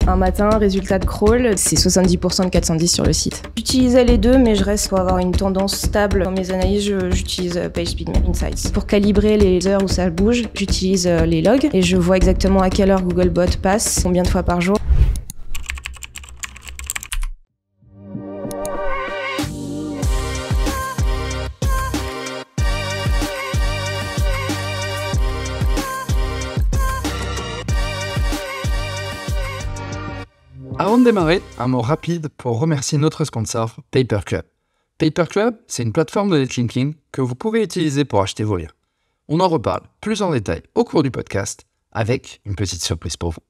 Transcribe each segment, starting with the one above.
Un matin, résultat de crawl, c'est 70% de 410 sur le site. J'utilisais les deux, mais je reste pour avoir une tendance stable. Dans mes analyses, j'utilise PageSpeed Insights. Pour calibrer les heures où ça bouge, j'utilise les logs et je vois exactement à quelle heure Googlebot passe, combien de fois par jour. Avant de démarrer, un mot rapide pour remercier notre sponsor, Paperclub. Paperclub, c'est une plateforme de netlinking que vous pouvez utiliser pour acheter vos liens. On en reparle plus en détail au cours du podcast, avec une petite surprise pour vous.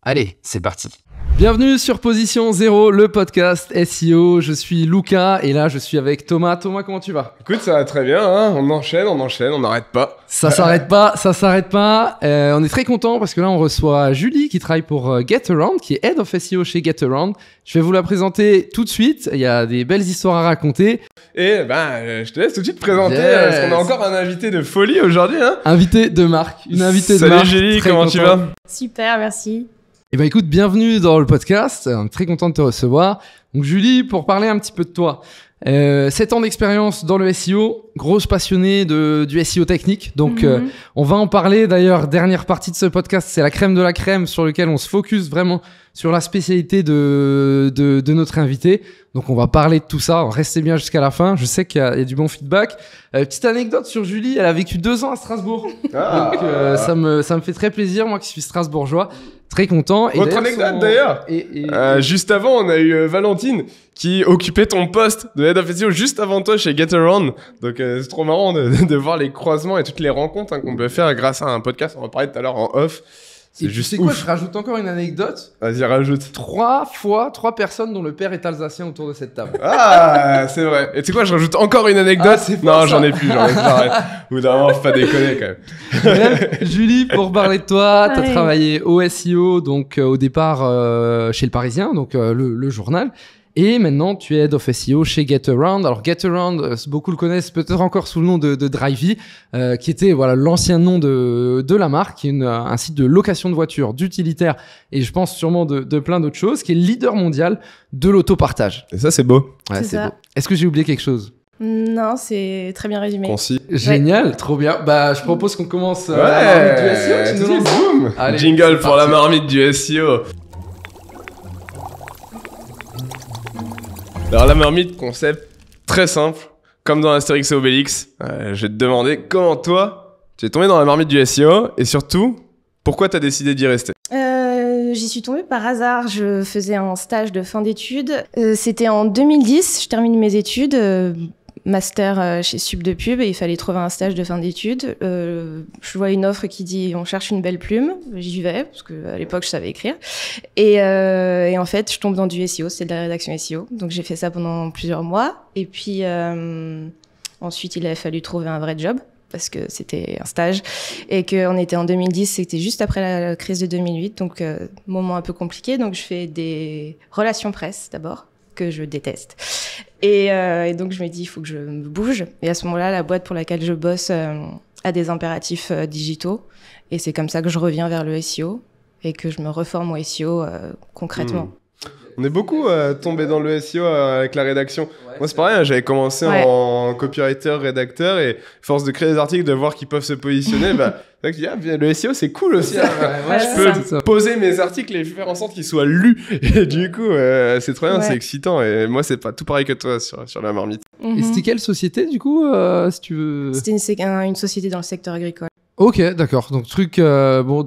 Allez, c'est parti. Bienvenue sur Position 0, le podcast SEO. Je suis Lucas et là je suis avec Thomas. Thomas, comment tu vas ? Écoute, ça va très bien, hein. On enchaîne, on n'arrête pas. Ça s'arrête pas. On est très content parce que là on reçoit Julie qui travaille pour GetAround, qui est Head of SEO chez GetAround. Je vais vous la présenter tout de suite, il y a des belles histoires à raconter. Et je te laisse tout de suite présenter, parce qu'on a encore un invité de folie aujourd'hui, hein. Invité de marque, une invitée de marque. Salut Julie, comment tu vas ? Super, merci. Eh ben écoute, bienvenue dans le podcast, on est très content de te recevoir. Donc Julie, pour parler un petit peu de toi, 7 ans d'expérience dans le SEO, grosse passionnée du SEO technique, donc on va en parler. D'ailleurs, dernière partie de ce podcast, c'est la crème de la crème sur lequel on se focus vraiment sur la spécialité de notre invité. Donc on va parler de tout ça, restez bien jusqu'à la fin, je sais qu'il y a du bon feedback. Petite anecdote sur Julie, elle a vécu 2 ans à Strasbourg, donc ça me fait très plaisir, moi qui suis strasbourgeois, très content. Et autre anecdote d'ailleurs, juste avant on a eu Valentine qui occupait ton poste de Head of SEO juste avant toi chez GetAround, donc c'est trop marrant de voir les croisements et toutes les rencontres qu'on peut faire grâce à un podcast, on en parlait tout à l'heure en off. C'est juste ouf. Je rajoute encore une anecdote. Vas-y, rajoute. 3 personnes dont le père est alsacien autour de cette table. Ah, c'est vrai. Et tu sais quoi, je rajoute encore une anecdote. Non, j'en ai plus, j'arrête. Au bout d'un moment, faut pas déconner quand même. Bref, Julie, pour parler de toi, t'as travaillé au SEO, donc au départ chez Le Parisien, donc le journal. Et maintenant, tu es Head of SEO chez GetAround. Alors, GetAround, beaucoup le connaissent peut-être encore sous le nom de Drivey, qui était l'ancien nom de la marque, qui est un site de location de voitures, d'utilitaires, et je pense sûrement de plein d'autres choses, qui est le leader mondial de l'autopartage. Et ça, c'est beau. Ouais, c'est beau. Est-ce que j'ai oublié quelque chose ? Non, c'est très bien résumé. Concis. Génial, ouais. Trop bien. Je propose qu'on commence la marmite du SEO. Tu nous lances. Boum. Allez, jingle pour la marmite du SEO. Alors la marmite, concept très simple, comme dans Astérix et Obélix. Je vais te demander comment toi, tu es tombé dans la marmite du SEO et surtout, pourquoi tu as décidé d'y rester ? J'y suis tombée par hasard, je faisais un stage de fin d'études. C'était en 2010, je termine mes études, master chez Sub de Pub, et il fallait trouver un stage de fin d'études. Je vois une offre qui dit on cherche une belle plume, j'y vais parce que à l'époque je savais écrire. Et en fait je tombe dans du SEO, c'est de la rédaction SEO. Donc j'ai fait ça pendant plusieurs mois. Et puis ensuite il a fallu trouver un vrai job parce que c'était un stage et qu'on était en 2010, c'était juste après la crise de 2008, donc moment un peu compliqué. Donc je fais des relations presse d'abord, que je déteste. Et donc, je me dis, il faut que je me bouge. Et à ce moment-là, la boîte pour laquelle je bosse a des impératifs digitaux. Et c'est comme ça que je reviens vers le SEO et que je me reforme au SEO concrètement. On est beaucoup tombé dans le SEO avec la rédaction. Moi, c'est pareil, j'avais commencé en copywriter, rédacteur, et force de créer des articles, de voir qu'ils peuvent se positionner, c'est vrai que je dis, le SEO, c'est cool aussi. Je peux poser mes articles et faire en sorte qu'ils soient lus. Et du coup, c'est trop bien, c'est excitant. Et moi, c'est pas tout pareil que toi sur la marmite. Et c'était quelle société, du coup, si tu veux ? C'était une société dans le secteur agricole. Ok, d'accord. Donc,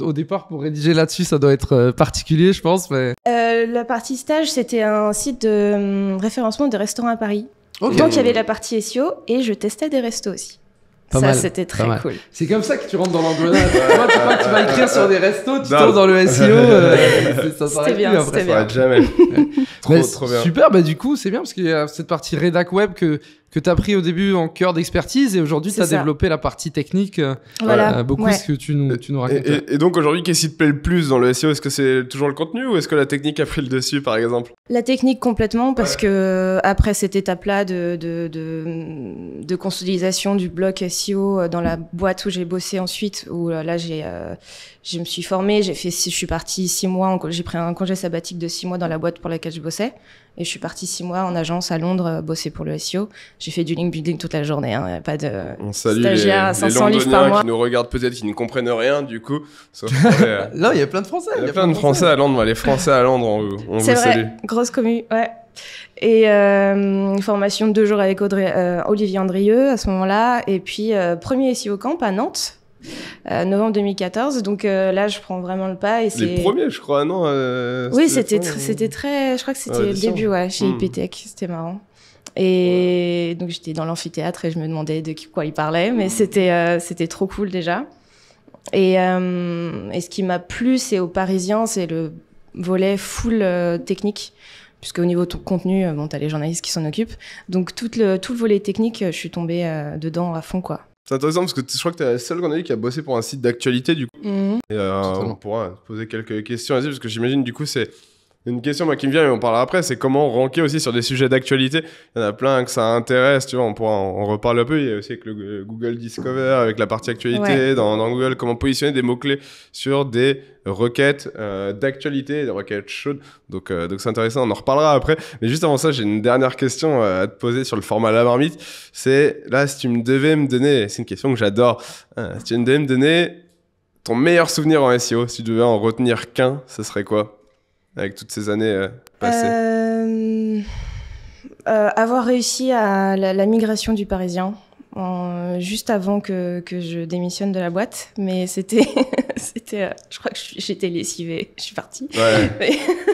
au départ, pour rédiger là-dessus, ça doit être particulier, je pense. Mais... la partie stage, c'était un site de référencement des restaurants à Paris. Okay. Donc, il y avait la partie SEO et je testais des restos aussi. C'était très cool. C'est comme ça que tu rentres dans l'engrenage. Moi, tu crois que tu vas écrire sur des restos, tu tombes dans le SEO. Ça s'arrête plus après. Ça s'arrête jamais. Trop bien. Super, du coup, c'est bien parce qu'il y a cette partie rédac web que que tu as pris au début en cœur d'expertise et aujourd'hui tu as développé la partie technique. Beaucoup ce que tu nous racontais. Et donc aujourd'hui, qu'est-ce qui te plaît le plus dans le SEO? Est-ce que c'est toujours le contenu ou est-ce que la technique a pris le dessus par exemple? La technique complètement, parce que après cette étape-là de consolidation du bloc SEO dans la boîte où j'ai bossé ensuite, où là je me suis formée, je suis partie 6 mois, j'ai pris un congé sabbatique de 6 mois dans la boîte pour laquelle je bossais, et je suis partie 6 mois en agence à Londres bosser pour le SEO. J'ai fait du link building toute la journée, hein, y a pas de stagiaire à 500 livres par mois. Qui nous regardent peut-être, qui ne comprennent rien du coup. Sauf là, il y a plein de Français. Il y a plein de Français à Londres, les Français à Londres, on vous salue. Grosse commu, ouais. Et une formation de 2 jours avec Olivier Andrieux à ce moment-là, et puis premier SEO Camp à Nantes. Novembre 2014, donc là je prends vraiment le pas et c'est les premiers je crois, non oui, c'était très, je crois que c'était le début, chez IPTech, c'était marrant. Et donc j'étais dans l'amphithéâtre et je me demandais de quoi il parlait, mais c'était trop cool déjà. Et ce qui m'a plu, c'est aux Parisiens, c'est le volet full technique, puisque au niveau de ton contenu, t'as les journalistes qui s'en occupent, donc tout le volet technique, je suis tombée dedans à fond, quoi. C'est intéressant parce que je crois que t'es la seule qu'on a vu qui a bossé pour un site d'actualité du coup. Et on pourra poser quelques questions là-dessus parce que j'imagine du coup c'est une question qui me vient et on parlera après, c'est comment ranker aussi sur des sujets d'actualité. Il y en a plein que ça intéresse, tu vois, on pourra en reparler un peu. Il y a aussi avec le Google Discover, avec la partie actualité dans Google, comment positionner des mots-clés sur des requêtes d'actualité, des requêtes chaudes. Donc c'est intéressant, on en reparlera après. Mais juste avant ça, j'ai une dernière question à te poser sur le format La Marmite. C'est là, si tu me devais me donner, c'est une question que j'adore, si tu devais me donner ton meilleur souvenir en SEO, si tu devais en retenir qu'un, ce serait quoi? Avec toutes ces années passées. Avoir réussi à la migration du Parisien, juste avant que je démissionne de la boîte, mais c'était je crois que j'étais lessivée, je suis partie. Ouais. Mais...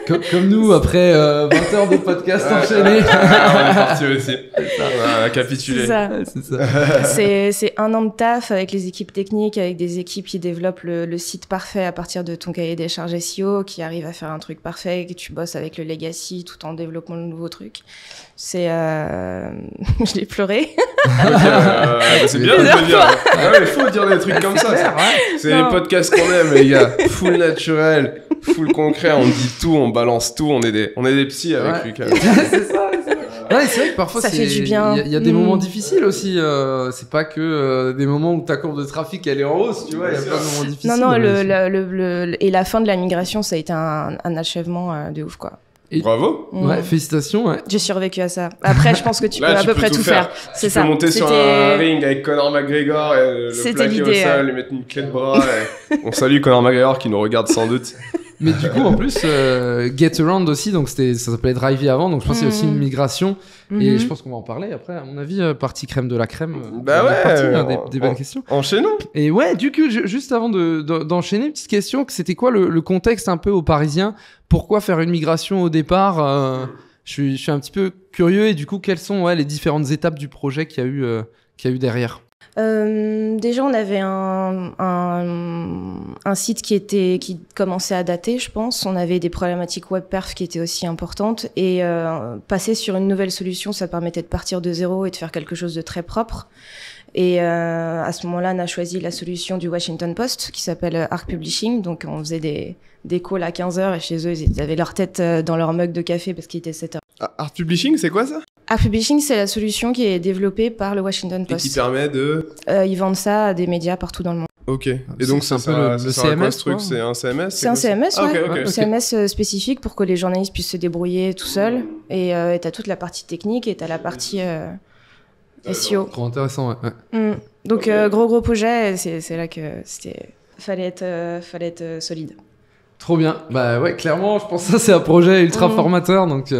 comme nous, après 20 heures de podcast enchaînés. On est parti aussi. On a capitulé. C'est ça. C'est 1 an de taf avec les équipes techniques, avec des équipes qui développent le site parfait à partir de ton cahier des charges SEO, qui arrivent à faire un truc parfait, que tu bosses avec le legacy tout en développant le nouveau truc. Je l'ai pleuré. C'est bien de le dire. Il faut dire des trucs comme ça. C'est les podcasts qu'on aime, les gars. Full naturel, full concret. On dit tout, on balance tout. On est des psys avec Lucas. C'est ça. Ouais, c'est vrai que parfois ça fait du bien. Il y a des moments difficiles aussi. C'est pas que des moments où ta courbe de trafic elle est en hausse, tu vois. Il y a plein de moments difficiles. Non, et la fin de la migration, ça a été un achèvement de ouf, quoi. Bravo. Ouais, félicitations. Ouais. J'ai survécu à ça. Après, je pense que tu peux à peu près tout faire. C'est ça. Tu peux monter sur un ring avec Conor McGregor et le plaquer au sol, lui mettre une clé de bras. On salue Conor McGregor qui nous regarde sans doute. Mais du coup, en plus, Getaround aussi, donc ça s'appelait Drivey avant, donc je pense qu'il y a aussi une migration. Et je pense qu'on va en parler après, à mon avis, partie crème de la crème. Des belles questions. Enchaînons. Et ouais, du coup, juste avant d'enchaîner, petite question, c'était quoi le contexte un peu aux Parisiens? Pourquoi faire une migration au départ? Je suis un petit peu curieux, et du coup, quelles sont les différentes étapes du projet qu'il y a eu derrière? Déjà, on avait un site qui commençait à dater, je pense. On avait des problématiques web perf qui étaient aussi importantes. Et passer sur une nouvelle solution, ça permettait de partir de zéro et de faire quelque chose de très propre. Et à ce moment-là, on a choisi la solution du Washington Post qui s'appelle Arc Publishing. Donc, on faisait des calls à 15h et chez eux, ils avaient leur tête dans leur mug de café parce qu'il était 7h. Arc Publishing, c'est quoi ça? Arc Publishing, c'est la solution qui est développée par le Washington Post. Et qui permet de... ils vendent ça à des médias partout dans le monde. Ok. Et donc, c'est un peu le CMS, ce truc, c'est un CMS? C'est un CMS, ouais. Okay. Un CMS spécifique pour que les journalistes puissent se débrouiller tout seuls. Et t'as toute la partie technique et t'as la partie SEO. Trop intéressant, ouais. Donc, gros projet, c'est là que fallait être solide. Trop bien. Bah ouais, clairement, je pense que ça, c'est un projet ultra formateur. Donc,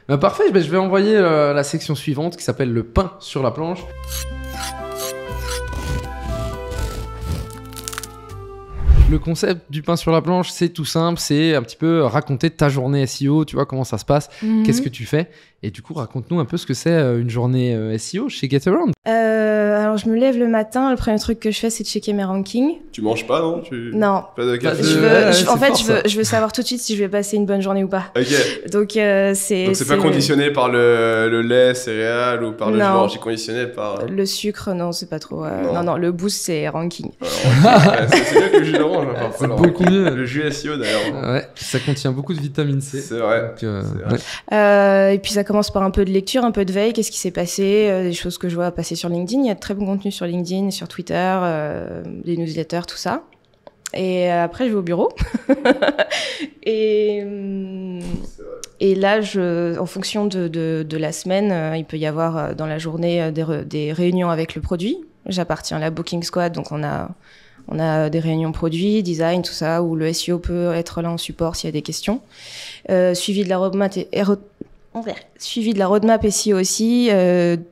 bah, parfait. Je vais envoyer la section suivante qui s'appelle le pain sur la planche. Le concept du pain sur la planche, c'est tout simple, c'est un petit peu raconter ta journée SEO, tu vois comment ça se passe, qu'est-ce que tu fais. Et du coup, raconte-nous un peu ce que c'est une journée SEO chez GetAround. Alors, je me lève le matin, le premier truc que je fais, c'est de checker mes rankings. Tu manges pas, non? Non. Pas de café? Je veux savoir tout de suite si je vais passer une bonne journée ou pas. Ok. Donc, c'est pas conditionné par le lait, céréales ou par le jus, c'est conditionné par... Le sucre, non, c'est pas trop... Non, le boost, c'est ranking. C'est mieux que le jus d'orange. C'est beaucoup mieux. Le jus SEO, d'ailleurs. Ouais, ça contient beaucoup de vitamine C. C'est vrai. Donc, ouais. Et puis, ça commence par un peu de lecture, un peu de veille. Qu'est-ce qui s'est passé, des choses que je vois passer sur LinkedIn. Il y a de très bon contenu sur LinkedIn, sur Twitter, des newsletters, tout ça. Et après, je vais au bureau. et là, en fonction de la semaine, il peut y avoir dans la journée des réunions avec le produit. J'appartiens à la Booking Squad, donc on a des réunions produits, design, tout ça, où le SEO peut être là en support s'il y a des questions. Suivi de la roadmap SEO aussi.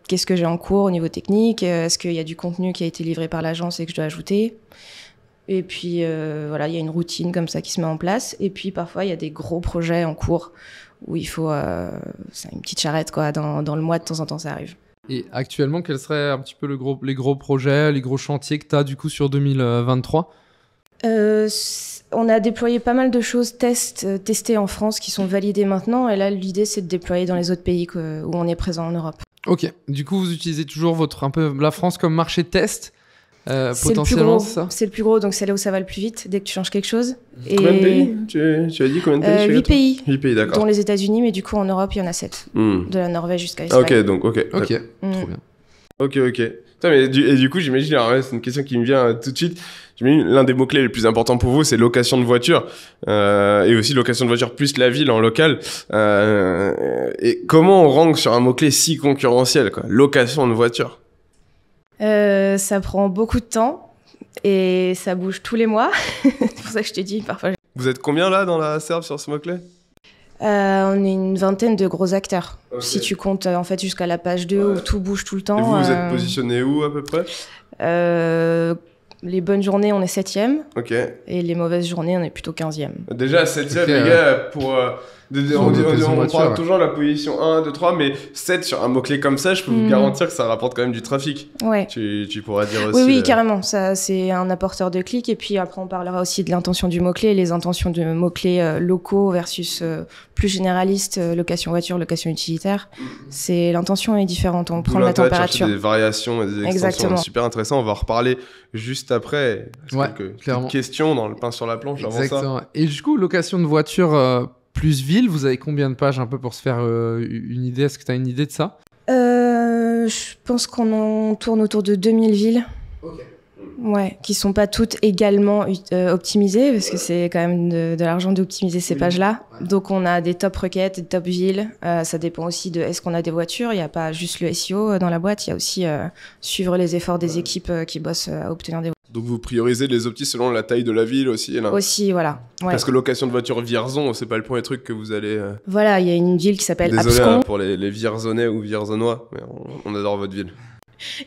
Qu'est-ce que j'ai en cours au niveau technique? Est-ce qu'il y a du contenu qui a été livré par l'agence et que je dois ajouter? Et puis, voilà, il y a une routine comme ça qui se met en place. Et puis, parfois, il y a des gros projets en cours où il faut... c'est une petite charrette, quoi. Dans le mois, de temps en temps, ça arrive. Et actuellement, quels seraient un petit peu les gros projets, les gros chantiers que tu as du coup sur 2023? On a déployé pas mal de choses testées en France qui sont validées maintenant. Et là, l'idée, c'est de déployer dans les autres pays où on est présent en Europe. Ok. Du coup, vous utilisez toujours un peu la France comme marché de test potentiellement, c'est ça? C'est le plus gros, donc c'est là où ça va le plus vite dès que tu changes quelque chose. Combien de pays tu as dit combien de pays 8 pays. 8 pays, d'accord. Dont les États-Unis, mais du coup en Europe, il y en a 7. De la Norvège jusqu'à l'Espagne. Ok, donc ok. Trop bien. Ok. Putain, mais du coup, j'imagine, alors c'est une question qui me vient tout de suite. J'imagine l'un des mots-clés les plus importants pour vous, c'est location de voiture. Et aussi location de voiture plus la ville en local. Et comment on rank sur un mot-clé si concurrentiel, quoi? Location de voiture. Ça prend beaucoup de temps et ça bouge tous les mois. C'est pour ça que je te dis parfois. Vous êtes combien là dans la serve sur ce mot-clé? On est une vingtaine de gros acteurs. Okay. Si tu comptes en fait jusqu'à la page 2 où tout bouge tout le temps. Et vous êtes positionné où à peu près? Les bonnes journées, on est 7e. Ok. Et les mauvaises journées, on est plutôt 15e. Déjà, 7e, okay, les gars, pour... on parle toujours de la position 1, 2, 3, mais 7 sur un mot-clé comme ça, je peux vous garantir que ça rapporte quand même du trafic. Ouais. Tu pourras dire aussi... Oui, carrément. Ça, c'est un apporteur de clics. Et puis après, on parlera aussi de l'intention du mot-clé, les intentions de mots-clés locaux versus plus généralistes, location voiture, location utilitaire. L'intention est différente. On prend la température. Des variations et des extensions. Exactement. Super intéressant. On va en reparler juste après. Ouais, clairement. Questions dans le pain sur la planche avant ça. Exactement. Et du coup, location de voiture... plus ville, vous avez combien de pages un peu pour se faire une idée? Est-ce que tu as une idée de ça? Je pense qu'on en tourne autour de 2000 villes. Ok. Ouais, qui sont pas toutes également optimisées, parce que c'est quand même de l'argent d'optimiser ces pages-là. Donc on a des top requêtes, des top villes. Ça dépend aussi de est-ce qu'on a des voitures. Il n'y a pas juste le SEO dans la boîte, il y a aussi suivre les efforts des équipes qui bossent à obtenir des voitures. Donc vous priorisez les optis selon la taille de la ville aussi là. Aussi, voilà. Ouais. Parce que location de voiture Vierzon, c'est pas le premier truc que vous allez... Voilà, il y a une ville qui s'appelle Abscon. Désolé pour les Vierzonais ou Vierzonois, mais on adore votre ville.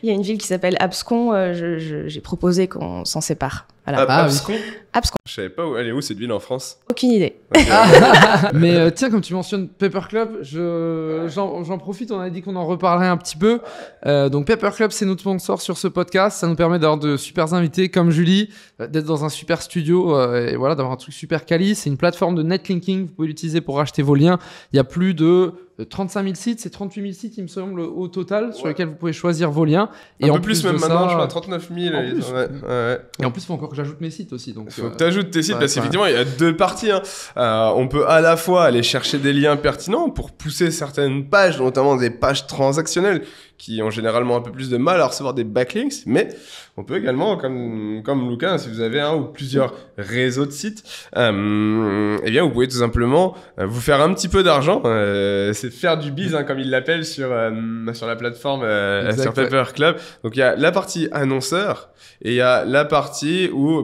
Il y a une ville qui s'appelle Abscon, j'ai proposé qu'on s'en sépare. Voilà. Abscon? Abscon. Je savais pas où elle est où cette ville en France. Aucune idée. Okay. Mais tiens, comme tu mentionnes Paper Club, j'en profite, on a dit qu'on en reparlerait un petit peu. Donc Paper Club, c'est notre sponsor sur ce podcast. Ça nous permet d'avoir de super invités comme Julie, d'être dans un super studio et voilà, d'avoir un truc super quali. C'est une plateforme de netlinking, vous pouvez l'utiliser pour racheter vos liens. Il y a plus de 35 000 sites, c'est 38 000 sites il me semble au total sur lesquels vous pouvez choisir vos liens. Et un peu plus même maintenant, je crois 39 000. Et en plus, il faut encore que j'ajoute mes sites aussi. Donc, faut que tu ajoutes tes sites parce qu'effectivement, il y a deux parties. Hein. On peut à la fois aller chercher des liens pertinents pour pousser certaines pages, notamment des pages transactionnelles qui ont généralement un peu plus de mal à recevoir des backlinks, mais on peut également, comme Lucas, si vous avez un ou plusieurs réseaux de sites, eh bien, vous pouvez tout simplement vous faire un petit peu d'argent. C'est faire du biz, comme ils l'appellent sur la plateforme, sur Paper Club. Donc il y a la partie annonceur et il y a la partie où on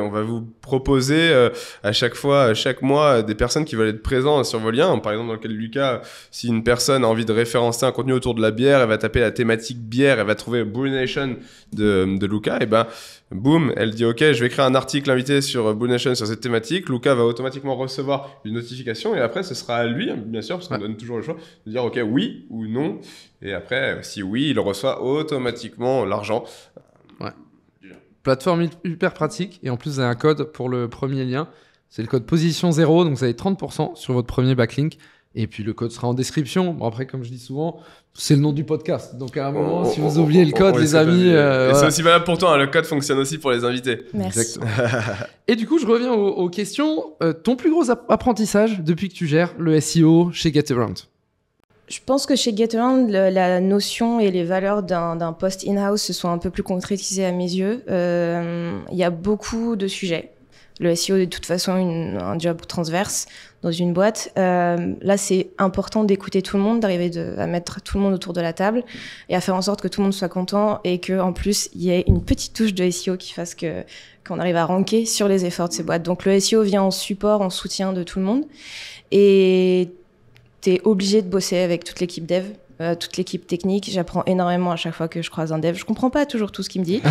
va vous proposer à chaque fois, chaque mois, des personnes qui veulent être présentes sur vos liens. Par exemple, dans le cas de Lucas, si une personne a envie de référencer un contenu autour de la bière, elle va taper la thématique bière, elle va trouver Brew Nation de Lucas, et boum, elle dit ok, je vais écrire un article invité sur Brew Nation sur cette thématique. Lucas va automatiquement recevoir une notification et après ce sera à lui, bien sûr, parce qu'on donne toujours le choix de dire ok, oui ou non. Et après, si oui, il reçoit automatiquement l'argent. Plateforme hyper pratique et en plus vous avez un code pour le premier lien, c'est le code position 0, donc vous avez 30% sur votre premier backlink et puis le code sera en description. Bon, après comme je dis souvent, c'est le nom du podcast, donc à un moment si vous oubliez le code les amis... et c'est aussi valable pour toi, le code fonctionne aussi pour les invités. Merci. Et du coup je reviens aux questions. Ton plus gros apprentissage depuis que tu gères le SEO chez Getaround? Je pense que chez Getaround, la notion et les valeurs d'un post in-house se sont un peu plus concrétisées à mes yeux. Il y a beaucoup de sujets. Le SEO est de toute façon un job transverse dans une boîte. Là, c'est important d'écouter tout le monde, d'arriver à mettre tout le monde autour de la table et à faire en sorte que tout le monde soit content et qu'en plus, il y ait une petite touche de SEO qui fasse qu'on arrive à ranker sur les efforts de ces boîtes. Donc, le SEO vient en support, en soutien de tout le monde. Et t'es obligé de bosser avec toute l'équipe dev, toute l'équipe technique. J'apprends énormément à chaque fois que je croise un dev. Je comprends pas toujours tout ce qu'il me dit,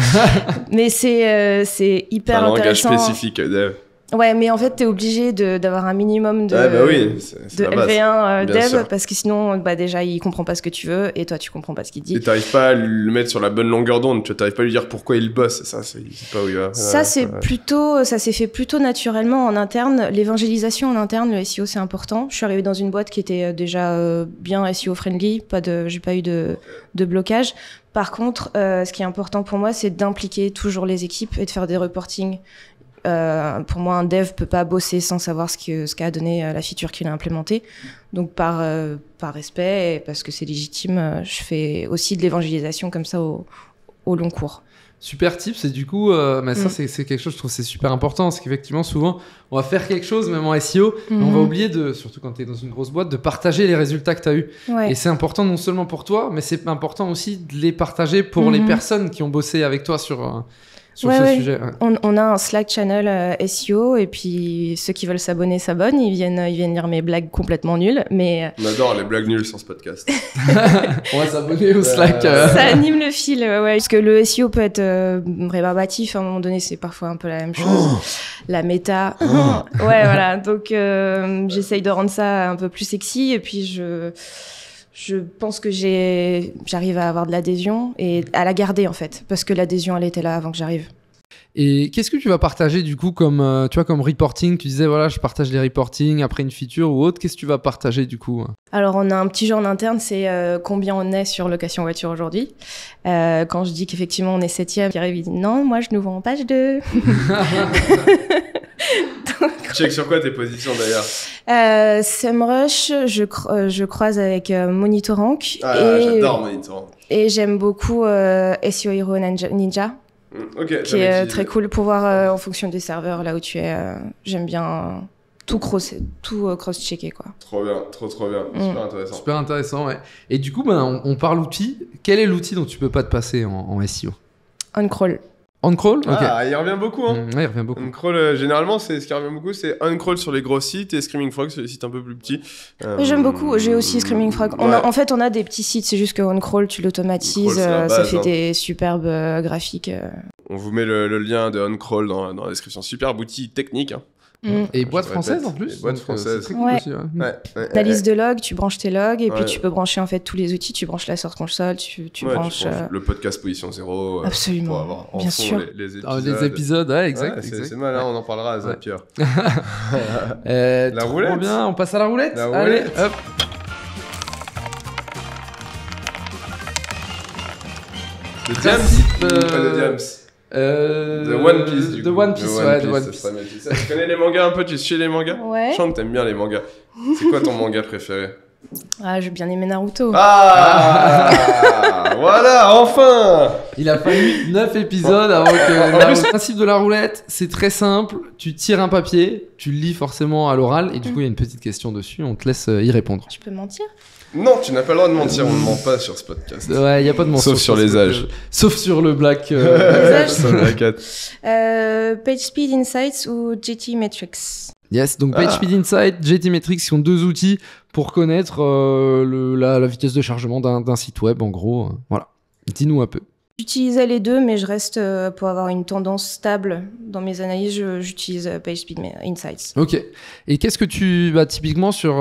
mais c'est hyper intéressant. Un langage spécifique dev. Ouais, mais en fait, t'es obligé d'avoir un minimum de LV1 dev, sûr. Parce que sinon, déjà, il comprend pas ce que tu veux, et toi, tu comprends pas ce qu'il dit. Et t'arrives pas à le mettre sur la bonne longueur d'onde, tu t'arrives pas à lui dire pourquoi il bosse, ça, c'est pas où il va. Ça, ça s'est fait plutôt naturellement en interne. L'évangélisation en interne, le SEO, c'est important. Je suis arrivée dans une boîte qui était déjà bien SEO friendly, j'ai pas eu de blocage. Par contre, ce qui est important pour moi, c'est d'impliquer toujours les équipes et de faire des reportings. Pour moi, un dev peut pas bosser sans savoir ce qu'a donné la feature qu'il a implémentée. Donc, par respect et parce que c'est légitime, je fais aussi de l'évangélisation comme ça au long cours. Super tips, et du coup, ça c'est quelque chose, je trouve c'est super important, c'est qu'effectivement souvent on va faire quelque chose même en SEO, mais on va oublier surtout quand tu es dans une grosse boîte, de partager les résultats que tu as eu. Ouais. Et c'est important non seulement pour toi, mais c'est important aussi de les partager pour les personnes qui ont bossé avec toi sur ce sujet. Ouais. On a un Slack channel SEO, et puis ceux qui veulent s'abonner s'abonnent, ils viennent lire mes blagues complètement nulles, mais... On adore les blagues nulles sur ce podcast. On va s'abonner au Slack. Ça anime le fil, parce que le SEO peut être rébarbatif, à un moment donné c'est parfois un peu la même chose. La méta, voilà, donc j'essaye de rendre ça un peu plus sexy, et puis je pense que j'arrive à avoir de l'adhésion et à la garder en fait, parce que l'adhésion elle était là avant que j'arrive. Et qu'est-ce que tu vas partager du coup comme reporting? Tu disais voilà, je partage les reportings après une feature ou autre. Qu'est-ce que tu vas partager du coup? Alors on a un petit jeu en interne, c'est combien on est sur location voiture aujourd'hui. Quand je dis qu'effectivement on est 7e, Pierre il dit non, moi je nous vois en page 2. Check sur quoi tes positions d'ailleurs? SEMrush, je croise avec Monitorank. J'adore Monitorank. Et j'aime beaucoup SEO Hero Ninja. Qui est très cool pour voir en fonction des serveurs là où tu es. J'aime bien tout cross-checker quoi. Trop bien, trop bien. Super intéressant. Super intéressant, ouais. Et du coup, on parle outils. Quel est l'outil dont tu peux pas te passer en SEO? OnCrawl. OnCrawl, ok. Il revient beaucoup, hein. Ouais, il revient beaucoup. OnCrawl, généralement, ce qui revient beaucoup, c'est OnCrawl sur les gros sites et Screaming Frog sur les sites un peu plus petits. J'aime beaucoup. J'ai aussi Screaming Frog. En fait, on a des petits sites. C'est juste que OnCrawl, tu l'automatises. Ça fait des superbes graphiques. On vous met le lien de OnCrawl dans la description. Superbe outil technique. Hein. Et boîte française en plus. Boîte française. C'est très cool aussi. La liste de logs, tu branches tes logs et puis tu peux brancher en fait tous les outils. Tu branches la Source Console, tu branches le podcast Position 0. Absolument. Pour avoir bien sûr. Les épisodes, exact. C'est mal, on en parlera à Zapier. La roulette. Trop bien, on passe à la roulette. Allez, hop. Le Diams pas de Diams. The One Piece, du coup. The One Piece. Tu connais les mangas un peu? Tu suis les mangas? Ouais. Je sens que t'aimes bien les mangas. C'est quoi ton manga préféré? Ah, j'ai bien aimé Naruto. Ah voilà, enfin. Il a fallu 9 épisodes avant que... Le principe de la roulette, c'est très simple. Tu tires un papier, tu le lis forcément à l'oral, et du coup, il y a une petite question dessus. On te laisse y répondre. Je peux mentir? Non, tu n'as pas le droit de mentir, on ne ment pas sur ce podcast. Ouais, il n'y a pas de mensonge. Sauf sur les âges. Sauf sur le black... Sur le Black Hat. PageSpeed Insights ou GT Metrics? Yes, donc PageSpeed Insight, GT Metrics sont 2 outils pour connaître la vitesse de chargement d'un site web, en gros. Voilà. Dis-nous un peu. J'utilisais les deux, mais je reste, pour avoir une tendance stable dans mes analyses, j'utilise PageSpeed Insights. Ok. Et qu'est-ce que tu... typiquement sur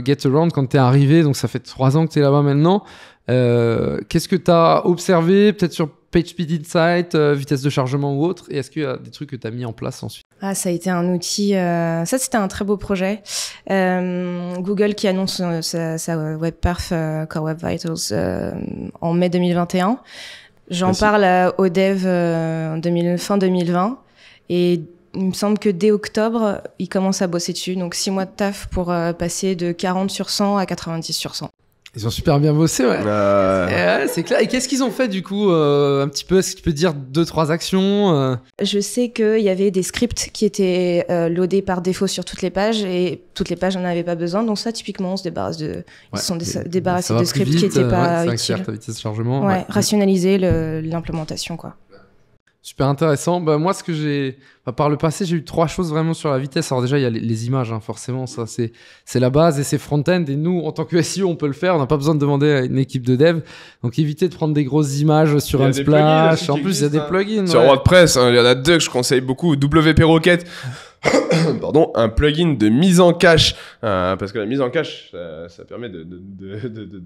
GetAround, quand t'es arrivé, donc ça fait 3 ans que t'es là-bas maintenant, qu'est-ce que t'as observé, peut-être sur PageSpeed Insight, vitesse de chargement ou autre, et est-ce qu'il y a des trucs que t'as mis en place ensuite? Ah, ça a été un outil... ça, c'était un très beau projet. Google qui annonce sa WebPerf Core Web Vitals en mai 2021. J'en parle au dev fin 2020. Et il me semble que dès octobre, ils commencent à bosser dessus. Donc 6 mois de taf pour passer de 40 sur 100 à 90 sur 100. Ils ont super bien bossé, ouais. Ouais, c'est clair. Et qu'est-ce qu'ils ont fait du coup un petit peu? Est-ce que tu peux dire 2-3 actions Je sais qu'il y avait des scripts qui étaient loadés par défaut sur toutes les pages et toutes les pages n'en avaient pas besoin. Donc ça, typiquement, on se débarrasse ils se sont débarrassés de scripts qui n'étaient pas utiles. Ta vitesse de chargement. Ouais, rationaliser l'implémentation, quoi. Super intéressant. Moi, ce que j'ai... par le passé, j'ai eu 3 choses vraiment sur la vitesse. Alors déjà, il y a les images, hein, forcément. Ça, c'est la base et c'est front-end. Et nous, en tant que SEO, on peut le faire. On n'a pas besoment de demander à une équipe de dev. Donc, éviter de prendre des grosses images sur un splash. En plus, il y a des plugins. Sur WordPress, il y en a 2 que je conseille beaucoup. WP Rocket. Pardon, un plugin de mise en cache, parce que la mise en cache, ça permet de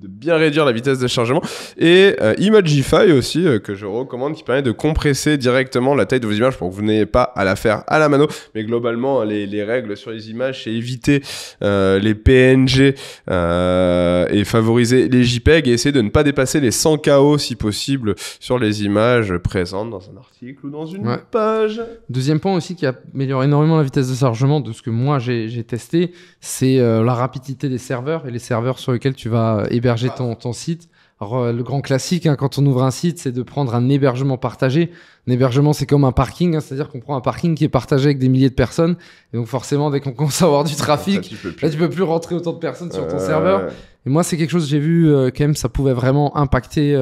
bien réduire la vitesse de chargement. Et Imagify aussi, que je recommande, qui permet de compresser directement la taille de vos images pour que vous n'ayez pas à la faire à la mano. Mais globalement, les règles sur les images, c'est éviter les PNG et favoriser les JPEG et essayer de ne pas dépasser les 100 KO si possible sur les images présentes dans un article ou dans une page. Deuxième point aussi qui améliore énormément la vitesse de chargement de ce que moi j'ai testé, c'est la rapidité des serveurs et les serveurs sur lesquels tu vas héberger ton site. Alors, le grand classique, hein, quand on ouvre un site, c'est de prendre un hébergement partagé. Un hébergement, c'est comme un parking, hein, c'est-à-dire qu'on prend un parking qui est partagé avec des milliers de personnes. Et donc forcément, dès qu'on commence à avoir du trafic, là, tu peux plus rentrer autant de personnes sur ton serveur. Et moi, c'est quelque chose que j'ai vu quand même, ça pouvait vraiment impacter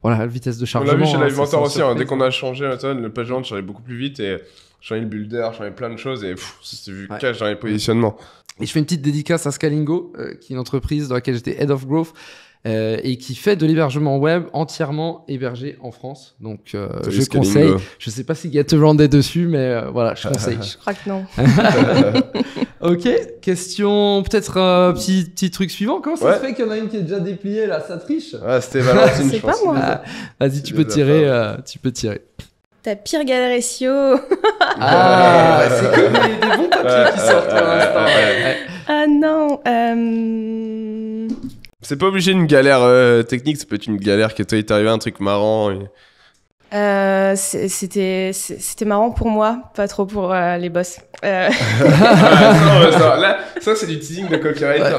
la vitesse de chargement. On l'a vu chez l'Alimentor aussi, hein, dès qu'on a changé le page launch allait beaucoup plus vite et changer le builder, changer plein de choses et ça s'est vu cache dans les positionnements. Et je fais une petite dédicace à Scalingo, qui est une entreprise dans laquelle j'étais Head of Growth. Et qui fait de l'hébergement web entièrement hébergé en France. Donc, je conseille. Je sais pas si GetAround est dessus, mais voilà, je conseille. Je crois que non. Ok, question, peut-être petit truc suivant. Comment ça se fait qu'il y en a une qui est déjà dépliée là? Ça triche. Ah, c'était Valentine, je pense. C'est pas moi. Vas-y, tu peux tirer. Ta pire galère SEO. C'est comme des bons papiers qui sortent pour l'instant. Ah non. C'est pas obligé une galère technique, ça peut être une galère que toi il t'est arrivé un truc marrant. C'était marrant pour moi, pas trop pour les boss. Là, ça c'est du teasing de copywriter.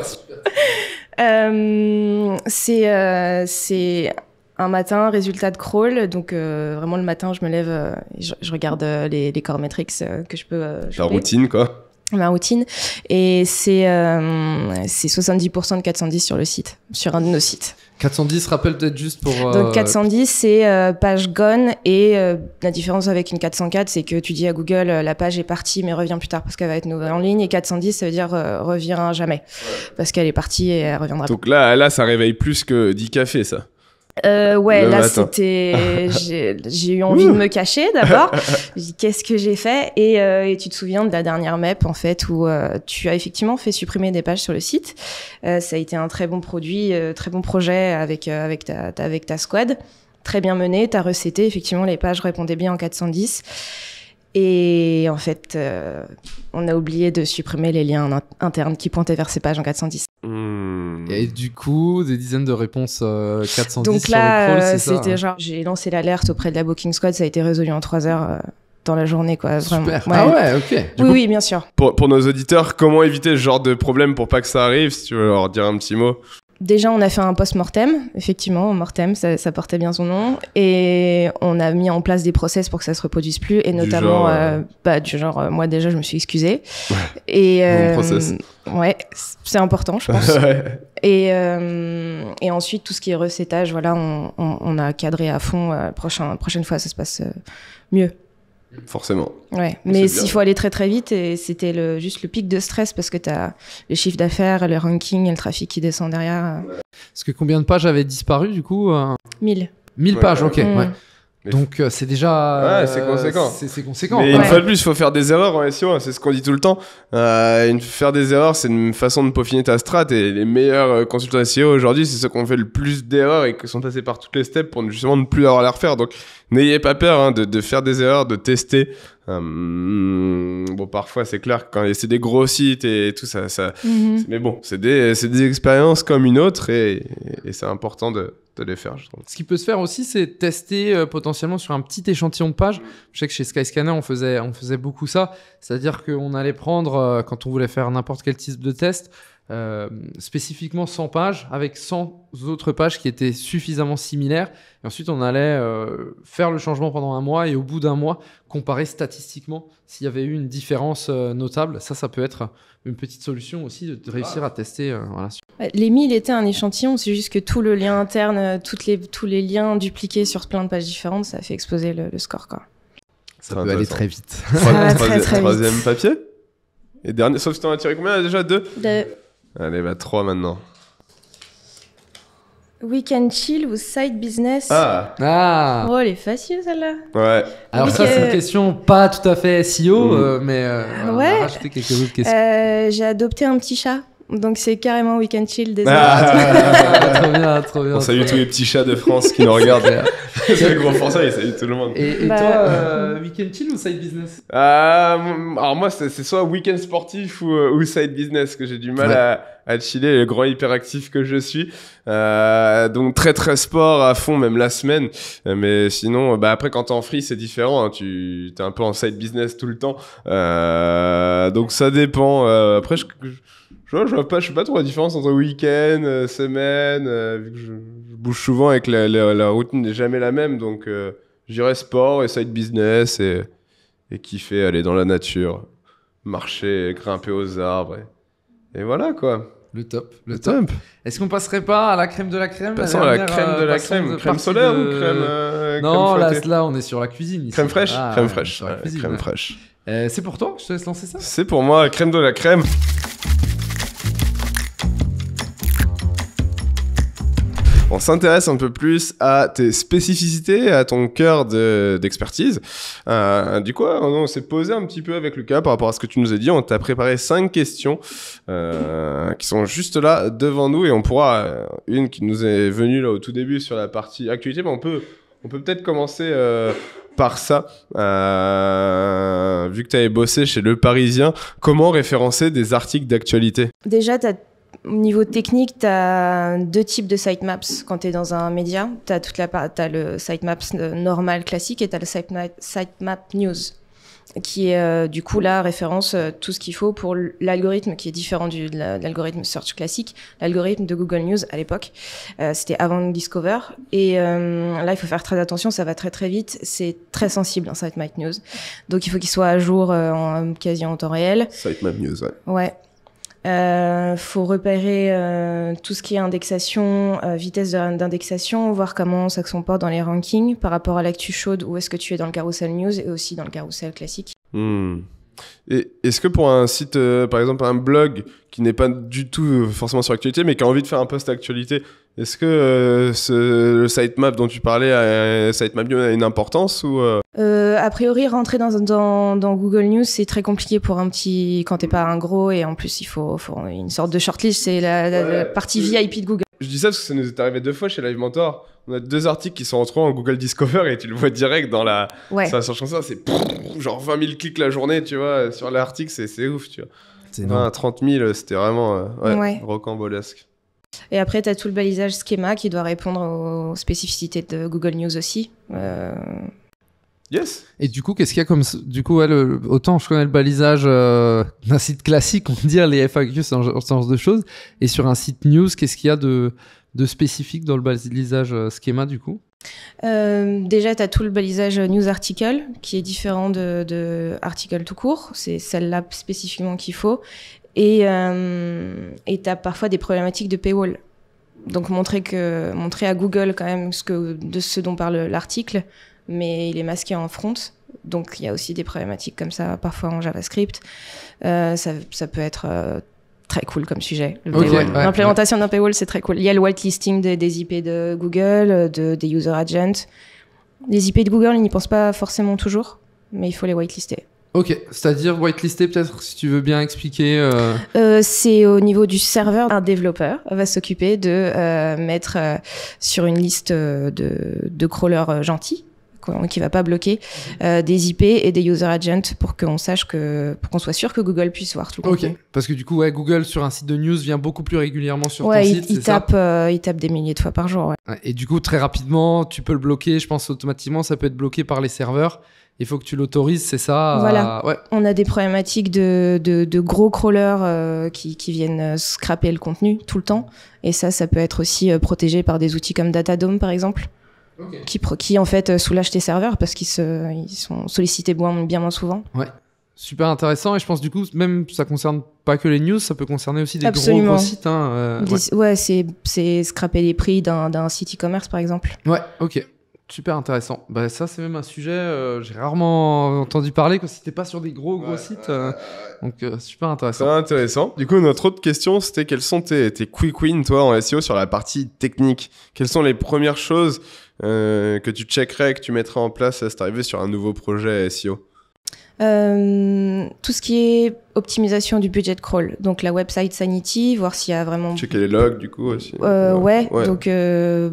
C'est un matin, résultat de crawl. Donc vraiment le matin, je me lève, je regarde les core metrics que je peux. Ta routine quoi. Ma routine, et c'est 70% de 410 sur le site, sur un de nos sites. 410, rappelle peut-être juste pour... Donc 410, c'est page gone, et la différence avec une 404, c'est que tu dis à Google, la page est partie, mais reviens plus tard parce qu'elle va être nouvelle en ligne, et 410, ça veut dire reviens jamais, parce qu'elle est partie et elle reviendra. Donc là, ça réveille plus que 10 cafés, ça. Ouais, là c'était, j'ai eu envie de me cacher d'abord. J'ai dit qu'est-ce que j'ai fait, et tu te souviens de la dernière MEP en fait où tu as effectivement fait supprimer des pages sur le site. Ça a été un très bon produit, très bon projet avec ta squad, très bien mené. T'as recetté, effectivement les pages répondaient bien en 410. Et en fait, on a oublié de supprimer les liens internes qui pointaient vers ces pages en 410. Et du coup, des dizaines de réponses 410 donc sur le crawl, c'est ça? C'était genre, j'ai lancé l'alerte auprès de la Booking Squad, ça a été résolu en 3 heures. dans la journée, quoi. Vraiment. Super. Ouais. Ah ouais, ok. Du coup, Oui, bien sûr. Pour nos auditeurs, comment éviter ce genre de problème pour pas que ça arrive, si tu veux leur dire un petit mot? Déjà, on a fait un post-mortem, effectivement, mortem, ça portait bien son nom, et on a mis en place des process pour que ça se reproduise plus, et notamment, du genre, moi déjà, je me suis excusée. Et Bon process. ouais, c'est important, je pense. Ouais. Et ensuite, tout ce qui est recettage, voilà, on a cadré à fond. Prochaine fois, ça se passe mieux. Forcément. Ouais, mais C'est bien. s'il faut aller très très vite, et c'était juste le pic de stress parce que t'as le chiffre d'affaires, le ranking et le trafic qui descend derrière. Parce que combien de pages avaient disparu du coup 1000. 1000 pages, ok. Mm. Ouais. Mais Donc c'est déjà. Ouais, c'est conséquent. C'est conséquent. Mais quoi. une fois de plus, il faut faire des erreurs en SEO, hein, c'est ce qu'on dit tout le temps. Faire des erreurs, c'est une façon de peaufiner ta strat. Et les meilleurs consultants SEO aujourd'hui, c'est ceux qui ont fait le plus d'erreurs et qui sont passés par toutes les steps pour justement ne plus avoir à les refaire. Donc n'ayez pas peur hein, de faire des erreurs, de tester. Bon, parfois, c'est clair que quand c'est des gros sites et tout ça. Mais bon, c'est des expériences comme une autre et c'est important de les faire, je trouve. Ce qui peut se faire aussi, c'est tester potentiellement sur un petit échantillon de pages. Je sais que chez Skyscanner, on faisait beaucoup ça. C'est-à-dire qu'on allait prendre, quand on voulait faire n'importe quel type de test, spécifiquement 100 pages avec 100 autres pages qui étaient suffisamment similaires. Et ensuite, on allait faire le changement pendant un mois et au bout d'un mois, comparer statistiquement s'il y avait eu une différence notable. Ça peut être une petite solution aussi de réussir à tester. Voilà. Les 1000 étaient un échantillon, c'est juste que tout le lien interne, tous les liens dupliqués sur plein de pages différentes, ça a fait exploser le score, quoi. Ça peut aller très vite. Ça va très, très vite. Troisième papier. Et dernier, sauf que t'en as tiré combien déjà? 2? Allez, 3 maintenant. Weekend chill ou side business? Ah. Oh, elle est facile celle-là. Ouais. Alors Oui, ça, c'est une question pas tout à fait SEO, mais on Ouais. a rajouté quelques autres questions. J'ai adopté un petit chat, donc c'est carrément weekend chill, désolé. Trop bien, trop bien. On salue tous les petits chats de France qui nous regardent. C'est le gros forçat, il salue tout le monde. Et Bah, toi, weekend chill ou side business? Alors moi, c'est soit week-end sportif ou side business que j'ai du mal à chiller, le grand hyperactif que je suis. Donc très très sport à fond, même la semaine. Mais sinon, après quand t'es en free, c'est différent. Hein. T'es un peu en side business tout le temps. Donc ça dépend. Après, je sais pas trop la différence entre week-end, semaine, vu que je bouge souvent et que la routine n'est jamais la même. Donc je dirais sport et side business et kiffer, aller dans la nature, marcher, grimper aux arbres. Et voilà quoi. Le top. Est-ce qu'on passerait pas à la crème de la crème? Passons à la crème de la crème. Crème solaire ou crème Non, crème fouettée? là, on est sur la cuisine. Ici. Crème fraîche. Ah, Crème ouais, fraîche. sur la Ouais, cuisine, crème ouais. fraîche. C'est pour toi? Je te laisse lancer ça. C'est pour moi, crème de la crème. On s'intéresse un peu plus à tes spécificités, à ton cœur d'expertise. Du coup, on s'est posé un petit peu avec Lucas par rapport à ce que tu nous as dit. On t'a préparé 5 questions qui sont juste là devant nous et on pourra, une qui nous est venue là au tout début sur la partie actualité, mais on peut peut-être commencer par ça. Vu que tu avais bossé chez Le Parisien, comment référencer des articles d'actualité? Déjà, au niveau technique, tu as 2 types de sitemaps quand tu es dans un média. Tu as le sitemaps normal classique et tu as le sitemap news qui est du coup là référence tout ce qu'il faut pour l'algorithme qui est différent de l'algorithme search classique. L'algorithme de Google News à l'époque, c'était avant Discover. Et là, il faut faire très attention, ça va très très vite. C'est très sensible un sitemap news. Donc il faut qu'il soit à jour quasi en temps réel. Sitemap News, ouais. Ouais. Faut repérer tout ce qui est indexation, vitesse d'indexation, voir comment ça se comporte dans les rankings par rapport à l'actu chaude, où est-ce que tu es dans le carousel news et aussi dans le carousel classique. Et est-ce que pour un site, par exemple un blog qui n'est pas du tout forcément sur l'actualité, mais qui a envie de faire un post actualité, est-ce que le sitemap dont tu parlais, sitemap a une importance ou A priori, rentrer dans Google News, c'est très compliqué pour un petit, quand t'es pas un gros, et en plus il faut une sorte de shortlist, c'est la partie VIP de Google. Je dis ça parce que ça nous est arrivé 2 fois chez Live Mentor. On a 2 articles qui sont retrouvés en Google Discover et tu le vois direct dans la search engine. C'est genre 20 000 clics la journée, tu vois, sur l'article, c'est ouf, tu vois. C'est énorme. 30 000, c'était vraiment rocambolesque. Et après, tu as tout le balisage schéma qui doit répondre aux spécificités de Google News aussi. Yes. Et du coup, qu'est-ce qu'il y a comme... Du coup, ouais, autant je connais le balisage d'un site classique, on va dire, les FAQ, ce genre de choses. Et sur un site news, qu'est-ce qu'il y a de spécifique dans le balisage schéma, du coup? Déjà, tu as tout le balisage news article qui est différent de article tout court. C'est celle-là spécifiquement qu'il faut. Et tu as parfois des problématiques de paywall. Donc, montrer à Google quand même de ce dont parle l'article, mais il est masqué en front. Donc, il y a aussi des problématiques comme ça, parfois en JavaScript. Ça peut être très cool comme sujet. L'implémentation d'un paywall, c'est très cool. Il y a le whitelisting des IP de Google, des user agents. Les IP de Google, ils n'y pensent pas forcément toujours, mais il faut les whitelister. Ok, c'est-à-dire whitelister, peut-être, si tu veux bien expliquer. C'est au niveau du serveur. Un développeur va s'occuper de mettre sur une liste de crawlers gentils, qui va pas bloquer des IP et des user agents pour qu'on soit sûr que Google puisse voir tout le contenu. Ok, parce que du coup, Google sur un site de news vient beaucoup plus régulièrement sur ton site, il tape des milliers de fois par jour. Ouais. Et du coup, très rapidement, tu peux le bloquer. Je pense automatiquement, ça peut être bloqué par les serveurs. Il faut que tu l'autorises, c'est ça. Voilà. On a des problématiques de gros crawlers qui viennent scraper le contenu tout le temps. Et ça peut être aussi protégé par des outils comme Datadome, par exemple. Okay. Qui en fait soulagent tes serveurs parce qu'ils sont sollicités bien moins souvent. Ouais, super intéressant. Et je pense du coup, même ça concerne pas que les news, ça peut concerner aussi des gros sites. C'est scraper les prix d'un site e-commerce par exemple. Ouais, ok. Super intéressant. Bah, ça, c'est même un sujet, j'ai rarement entendu parler que c'était pas sur des gros sites. Donc, super intéressant. Très intéressant. Du coup, notre autre question, c'était quels sont tes quick wins, toi, en SEO sur la partie technique? Quelles sont les premières choses que tu checkerais, que tu mettrais en place à t'arriver sur un nouveau projet SEO? Tout ce qui est optimisation du budget crawl, donc la website sanity, voir s'il y a vraiment... Checker les logs du coup aussi. Ouais. Donc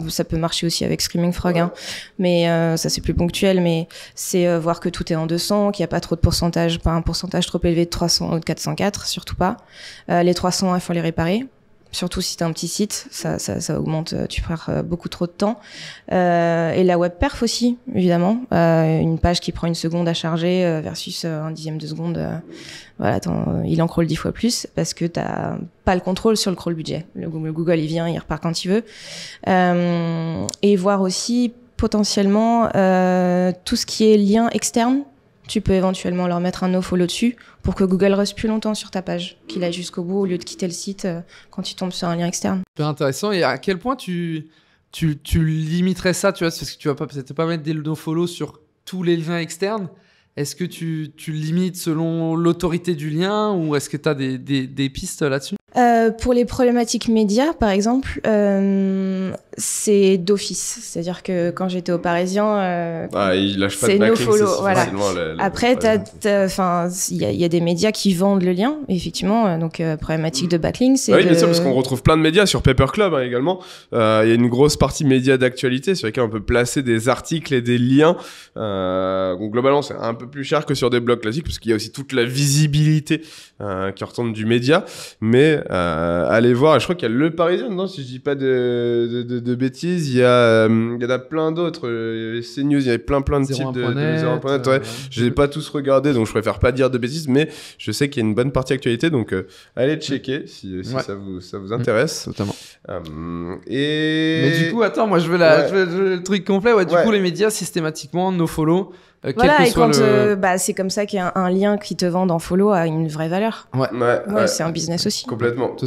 ça peut marcher aussi avec Screaming Frog, hein. Mais ça c'est plus ponctuel, mais c'est voir que tout est en 200, qu'il n'y a pas trop de pourcentage, pas un pourcentage trop élevé de 300 ou de 404, surtout pas. Les 300, il faut les réparer. Surtout si t'as un petit site, ça augmente, tu perds beaucoup trop de temps. Et la web perf aussi, évidemment. Une page qui prend 1 seconde à charger versus 1/10 de seconde. Il en crawl 10 fois plus parce que t'as pas le contrôle sur le crawl budget. Le Google, il vient, il repart quand il veut. Et voir aussi potentiellement tout ce qui est lien externe. Tu peux éventuellement leur mettre un nofollow dessus pour que Google reste plus longtemps sur ta page, qu'il aille jusqu'au bout au lieu de quitter le site quand tu tombes sur un lien externe. C'est intéressant. Et à quel point tu limiterais ça, tu vois, parce que tu vas peut-être pas mettre des nofollow sur tous les liens externes. Est-ce que tu limites selon l'autorité du lien ou est-ce que tu as des pistes là-dessus? Pour les problématiques médias, par exemple, c'est d'office. C'est-à-dire que quand j'étais au Parisien, il lâche pas de backlink, nofollow, voilà. Après, il y a des médias qui vendent le lien, effectivement. Donc, problématique de backlink, c'est oui, bien sûr, parce qu'on retrouve plein de médias sur Paper Club également. Il y a une grosse partie médias d'actualité sur lesquels on peut placer des articles et des liens. Donc, globalement, c'est un peu plus cher que sur des blogs classiques parce qu'il y a aussi toute la visibilité qui retombe du média. Mais allez voir, je crois qu'il y a Le Parisien dedans, si je dis pas de bêtises. Il y en a plein d'autres. CNews, il y avait plein de types de 01.net. Ouais. Je n'ai pas tous regardé, donc je préfère pas dire de bêtises, mais je sais qu'il y a une bonne partie actualité, donc allez checker si ça vous intéresse. Totalement. Mais du coup, attends, moi je veux le truc complet. Du coup, les médias systématiquement nofollow. Voilà, et quand c'est comme ça qu'il y a un lien qui te vend en follow a une vraie valeur. Ouais, c'est un business aussi. Complètement.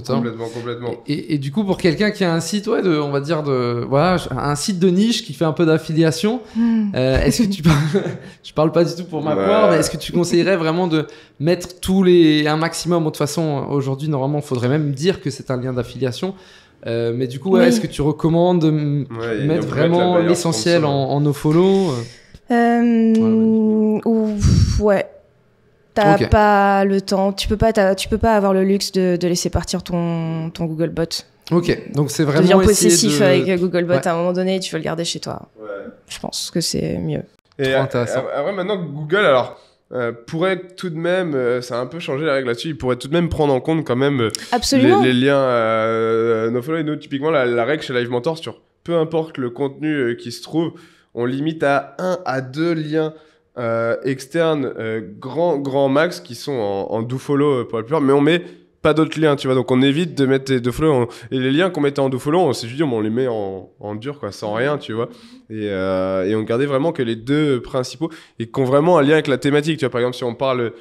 Et du coup, pour quelqu'un qui a un site, on va dire un site de niche qui fait un peu d'affiliation, est-ce que je parle pas du tout pour ma part, mais est-ce que tu conseillerais vraiment de mettre un maximum? De toute façon, aujourd'hui, normalement, il faudrait même dire que c'est un lien d'affiliation. Mais du coup, est-ce que tu recommandes de mettre vraiment l'essentiel en nofollow? Ouais. T'as pas le temps. Tu peux pas avoir le luxe de laisser partir ton Googlebot. Ok, donc c'est vraiment devenir possessif avec Googlebot à un moment donné, tu veux le garder chez toi. Je pense que c'est mieux. Et après, maintenant Google, pourrait tout de même, ça a un peu changé la règle là-dessus, il pourrait tout de même prendre en compte quand même les liens nofollow. Et nous, typiquement, la règle chez Live Mentor sur peu importe le contenu qui se trouve, on limite à 1 à 2 liens externes grand max qui sont en dofollow pour la plupart, mais on met pas d'autres liens, tu vois. Donc on évite de mettre des dofollow et les liens qu'on mettait en dofollow, on s'est dit on les met en dur quoi, sans rien, tu vois. Et on gardait vraiment que les deux principaux et qui ont vraiment un lien avec la thématique, tu vois. Par exemple, si on parle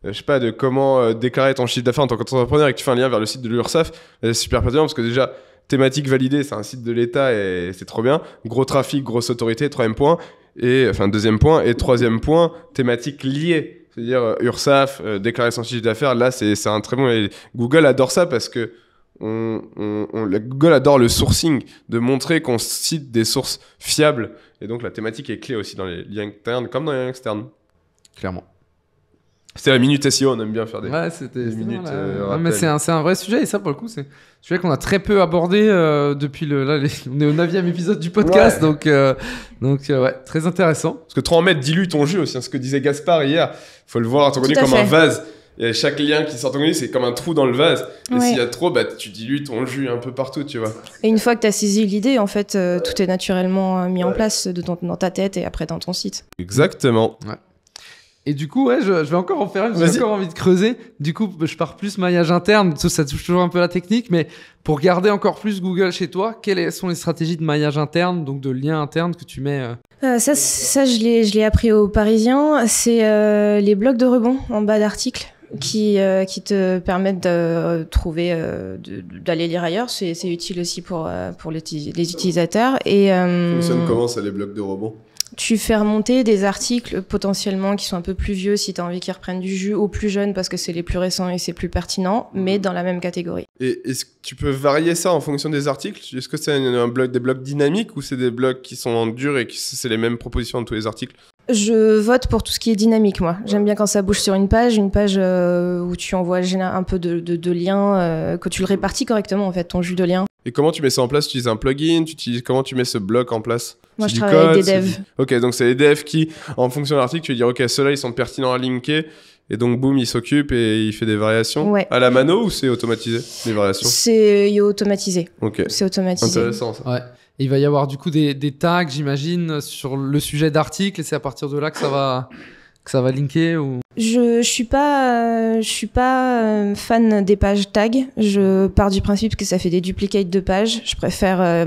je sais pas, de comment déclarer ton chiffre d'affaires en tant qu'entrepreneur et que tu fais un lien vers le site de l'URSSAF, c'est super pertinent parce que déjà, thématique validée, c'est un site de l'État et c'est trop bien. Gros trafic, grosse autorité, deuxième point. Et troisième point, thématique liée. C'est-à-dire URSSAF, déclarer son chiffre d'affaires, là, c'est un très bon... Et Google adore ça parce que Google adore le sourcing, de montrer qu'on cite des sources fiables. Et donc, la thématique est clé aussi dans les liens internes comme dans les liens externes. Clairement. C'était la minute SEO, on aime bien faire des minutes. Mais c'est un vrai sujet et ça pour le coup c'est un sujet qu'on a très peu abordé depuis on est au 9e épisode du podcast donc ouais, très intéressant. Parce que trop en mettre dilue ton jus aussi, ce que disait Gaspard hier, faut le voir ton contenu comme un vase. Et chaque lien qui sort ton contenu c'est comme un trou dans le vase et s'il y a trop tu dilues ton jus un peu partout, tu vois. Et une fois que tu as saisi l'idée en fait tout est naturellement mis en place dans ta tête et après dans ton site. Exactement. Ouais. Et du coup, ouais, je vais encore en faire une, j'ai encore envie de creuser. Du coup, je pars plus maillage interne, ça touche toujours un peu la technique, mais pour garder encore plus Google chez toi, quelles sont les stratégies de maillage interne, donc de lien interne que tu mets Ça, je l'ai appris aux Parisiens, c'est les blocs de rebond en bas d'articles qui te permettent de trouver, d'aller lire ailleurs. C'est utile aussi pour les utilisateurs. Et, fonctionne comment ça, les blocs de rebond ? Tu fais remonter des articles potentiellement qui sont un peu plus vieux si tu as envie qu'ils reprennent du jus, ou plus jeunes parce que c'est les plus récents et c'est plus pertinent, mais dans la même catégorie. Et est-ce que tu peux varier ça en fonction des articles ? Est-ce que c'est des blocs dynamiques ou c'est des blocs qui sont en dur et que c'est les mêmes propositions dans tous les articles ? Je vote pour tout ce qui est dynamique, moi. J'aime bien quand ça bouge sur une page où tu envoies un peu de liens, que tu le répartis correctement, en fait, ton jus de liens. Et comment tu mets ça en place ? Tu utilises un plugin ? Comment tu mets ce bloc en place ? Moi, je travaille avec des devs. Ok, donc c'est les devs qui, en fonction de l'article, tu vas dire, ok, ceux-là, ils sont pertinents à linker. Et donc, boum, il s'occupe et il fait des variations. Ouais. À la mano ou c'est automatisé, les variations ? C'est automatisé. Ok. C'est automatisé. Intéressant, ça. Ouais. Et il va y avoir du coup des tags, j'imagine, sur le sujet d'article, et c'est à partir de là que ça va linker ou... Je suis pas fan des pages tags. Je pars du principe que ça fait des duplicates de pages. Je préfère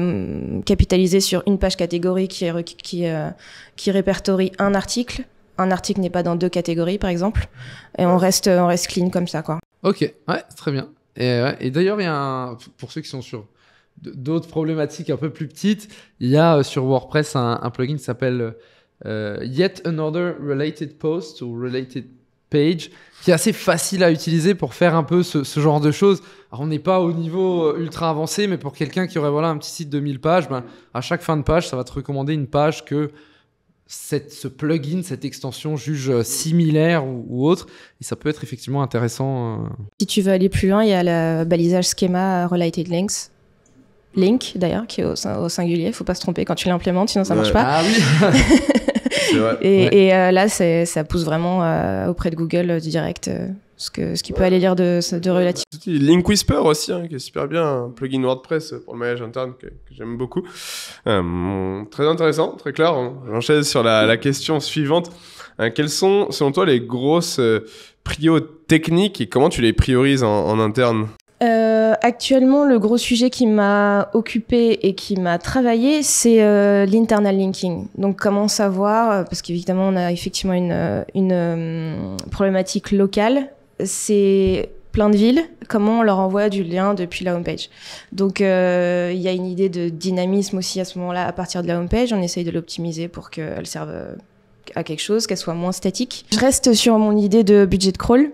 capitaliser sur une page catégorie qui répertorie un article. Un article n'est pas dans 2 catégories, par exemple. Et on reste clean comme ça, quoi. Ok, ouais, très bien. Et d'ailleurs, il y a pour ceux qui sont sur d'autres problématiques un peu plus petites, il y a sur WordPress un plugin qui s'appelle Yet Another Related Post ou Related Page, qui est assez facile à utiliser pour faire un peu ce genre de choses. Alors, on n'est pas au niveau ultra avancé, mais pour quelqu'un qui aurait un petit site de 1000 pages, à chaque fin de page, ça va te recommander une page que ce plugin, cette extension juge similaire ou autre. Et ça peut être effectivement intéressant. Si tu veux aller plus loin, il y a le balisage schéma Related Links. Link, d'ailleurs, qui est au singulier. Faut pas se tromper quand tu l'implémentes, sinon ça marche pas. Ah oui. C'est vrai. Et là, ça pousse vraiment auprès de Google direct ce qu'il peut aller lire de relatif. Link Whisper aussi, qui est super bien, un plugin WordPress pour le maillage interne que j'aime beaucoup. Très intéressant, très clair. J'enchaîne sur la question suivante. Quelles sont, selon toi, les grosses prios techniques et comment tu les priorises en interne ? Actuellement, le gros sujet qui m'a occupé et qui m'a travaillé, c'est l'internal linking. Donc, comment savoir, parce qu'évidemment, on a effectivement une problématique locale, c'est plein de villes, comment on leur envoie du lien depuis la homepage. Donc, il y a une idée de dynamisme aussi à ce moment-là, à partir de la homepage. On essaye de l'optimiser pour qu'elle serve à quelque chose, qu'elle soit moins statique. Je reste sur mon idée de budget crawl.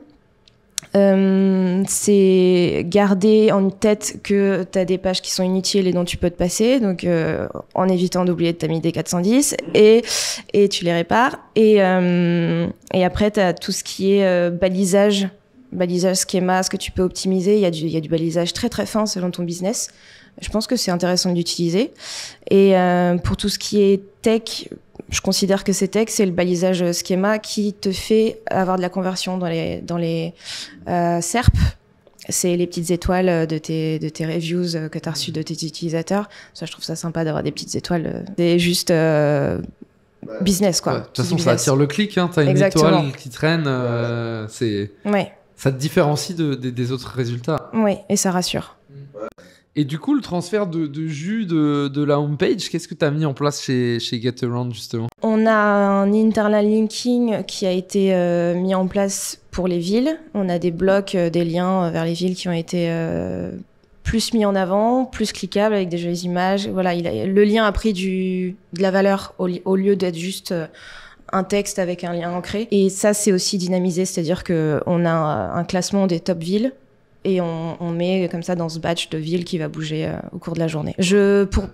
C'est garder en tête que tu as des pages qui sont inutiles et dont tu peux te passer, donc en évitant d'oublier de tamiser 410 et tu les répares. Et après, tu as tout ce qui est balisage schéma, ce que tu peux optimiser. Il y a du balisage très très fin selon ton business. Je pense que c'est intéressant d'utiliser. Et pour tout ce qui est tech, je considère que c'est tech, c'est le balisage schéma qui te fait avoir de la conversion dans les SERP. C'est les petites étoiles de tes reviews que tu as reçues de tes utilisateurs. Ça, je trouve ça sympa d'avoir des petites étoiles. C'est juste business, quoi. De toute façon, ça attire le clic. Hein. T'as une étoile qui traîne. Ça te différencie des autres résultats. Oui, et ça rassure. Et du coup, le transfert de jus de la homepage, qu'est-ce que tu as mis en place chez GetAround, justement? On a un internal linking qui a été mis en place pour les villes. On a des blocs, des liens vers les villes qui ont été plus mis en avant, plus cliquables avec des jolies images. Voilà, le lien a pris de la valeur au lieu d'être juste un texte avec un lien ancré. Et ça, c'est aussi dynamisé, c'est-à-dire qu'on a un classement des top villes. Et on met comme ça dans ce batch de villes qui va bouger au cours de la journée.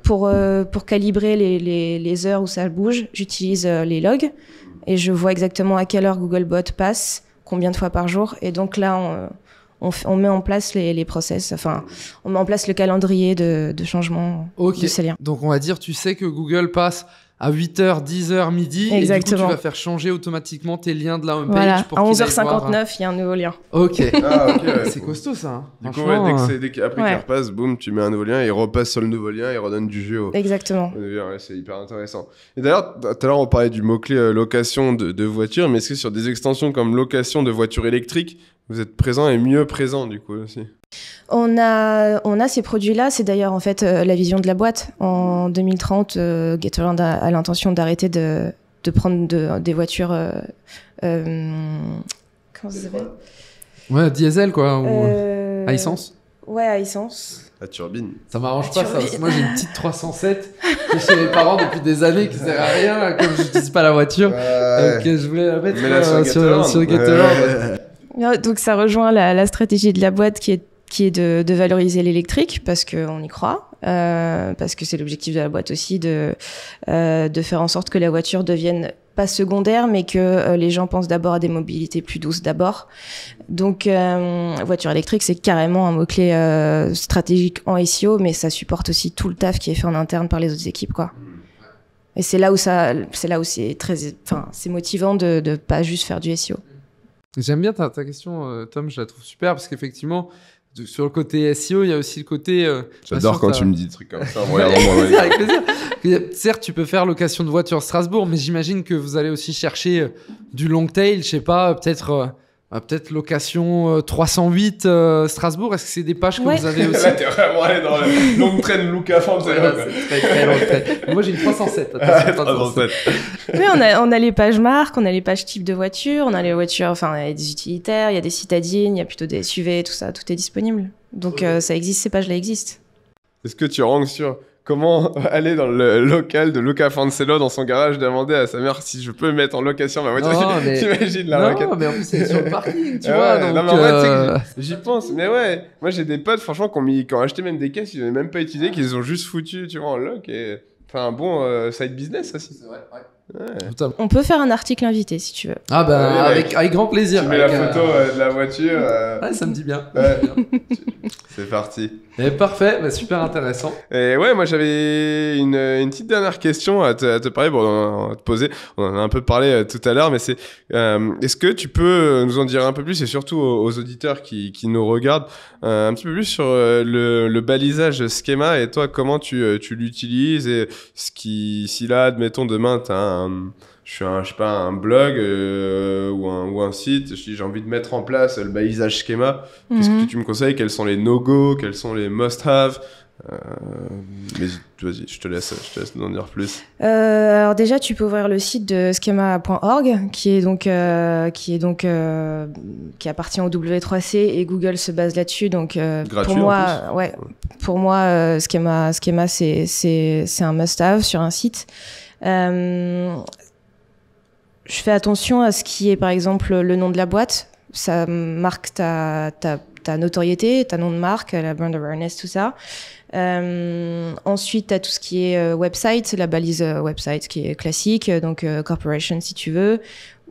Pour calibrer les heures où ça bouge, j'utilise les logs et je vois exactement à quelle heure Googlebot passe, combien de fois par jour. Et donc là, on met en place les process, enfin, on met en place le calendrier de changement de ces liens. Donc on va dire, tu sais que Google passe à 8h, 10h, midi. Exactement. Et du coup, tu vas faire changer automatiquement tes liens de la homepage. Voilà. Pour à 11h59, il y a un nouveau lien. Ok. Ouais, c'est costaud, ça. Hein. Du coup, après qu'il repasse, boum, tu mets un nouveau lien, il repasse sur le nouveau lien, il redonne du jus au... Exactement. C'est hyper intéressant. Et d'ailleurs, tout à l'heure, on parlait du mot-clé location de voitures, mais est-ce que sur des extensions comme location de voitures électriques, vous êtes présent et mieux présent, du coup, aussi? On a ces produits-là, c'est d'ailleurs en fait la vision de la boîte. En 2030, GetAround a l'intention d'arrêter de prendre des voitures. Comment ça s'appelle ? Ouais, diesel quoi, ou à essence. Ouais, à essence. La turbine. Ça m'arrange pas ça, parce que moi j'ai une petite 307 qui est chez mes parents depuis des années qui sert à rien, comme je n'utilise pas la voiture. Donc je voulais la mettre sur GetAround. Donc ça rejoint la stratégie de la boîte qui est de valoriser l'électrique parce qu'on y croit, parce que c'est l'objectif de la boîte aussi de faire en sorte que la voiture devienne pas secondaire, mais que les gens pensent d'abord à des mobilités plus douces d'abord. Donc voiture électrique, c'est carrément un mot-clé stratégique en SEO, mais ça supporte aussi tout le taf qui est fait en interne par les autres équipes, quoi. Et c'est là où c'est motivant de pas juste faire du SEO. J'aime bien ta question, Tom, je la trouve super parce qu'effectivement, sur le côté SEO, il y a aussi le côté... J'adore quand tu me dis des trucs comme ça. Avec plaisir. Certes, tu peux faire location de voiture Strasbourg, mais j'imagine que vous allez aussi chercher du long tail, je sais pas, peut-être location 308 Strasbourg. Est-ce que c'est des pages que vous avez aussi? Là, t'es vraiment allé dans le long train look à fond. C'est très long train. Moi, j'ai une 307. Attention, 307. Oui, on a les pages marques, on a les pages type de voiture, on a les voitures, enfin, il y a des utilitaires, il y a des citadines, il y a plutôt des SUV, tout ça, tout est disponible. Donc, ça existe, ces pages-là existent. Est-ce que tu ranks sur comment aller dans le local de Luca Fancello dans son garage, demander à sa mère si je peux mettre en location ma voiture? T'imagines la requête? Non, mais en plus, c'est sur le parking, tu vois. Donc, non, mais en fait, j'y pense. Mais ouais, moi j'ai des potes, franchement, qui ont acheté même des caisses, ils n'avaient même pas utilisé, qu'ils ont juste foutu, tu vois, en loc. Et... Enfin, un bon side business aussi. C'est vrai, ouais. Ouais. On peut faire un article invité si tu veux. Ah bah avec grand plaisir. Tu mets la photo de la voiture. Ouais, ça me dit bien. Ouais. C'est parti. Et parfait, bah, super intéressant. Et ouais, moi j'avais une petite dernière question à te parler, à te poser. On en a un peu parlé tout à l'heure, mais c'est est-ce que tu peux nous en dire un peu plus, et surtout aux auditeurs qui nous regardent, un petit peu plus sur le balisage schema, et toi comment tu l'utilises, et si là, admettons demain t'as je sais pas, un blog ou un site, j'ai envie de mettre en place le balisage schéma. Qu'est-ce que tu me conseilles? Quels sont les no-go? Quels sont les must-have? Mais vas-y, je te laisse nous en dire plus. Alors déjà, tu peux ouvrir le site de schema.org qui appartient au W3C et Google se base là-dessus. Donc gratuit, pour moi, Schema c'est un must-have sur un site. Je fais attention à ce qui est, par exemple, le nom de la boîte. Ça marque ta notoriété, ta nom de marque, la brand awareness, tout ça. Ensuite, tu as tout ce qui est website, la balise website qui est classique, donc corporation si tu veux.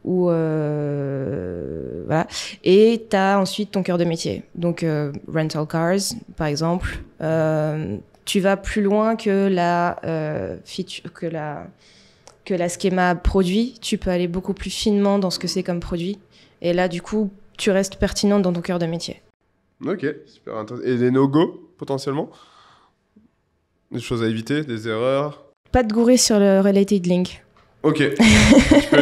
Ou voilà. Et tu as ensuite ton cœur de métier. Donc, rental cars, par exemple. Tu vas plus loin que la schema produit, tu peux aller beaucoup plus finement dans ce que c'est comme produit. Et là, du coup, tu restes pertinente dans ton cœur de métier. Ok, super intéressant. Et des no-go, potentiellement? Des choses à éviter, des erreurs? Pas de gourer sur le related link. Ok.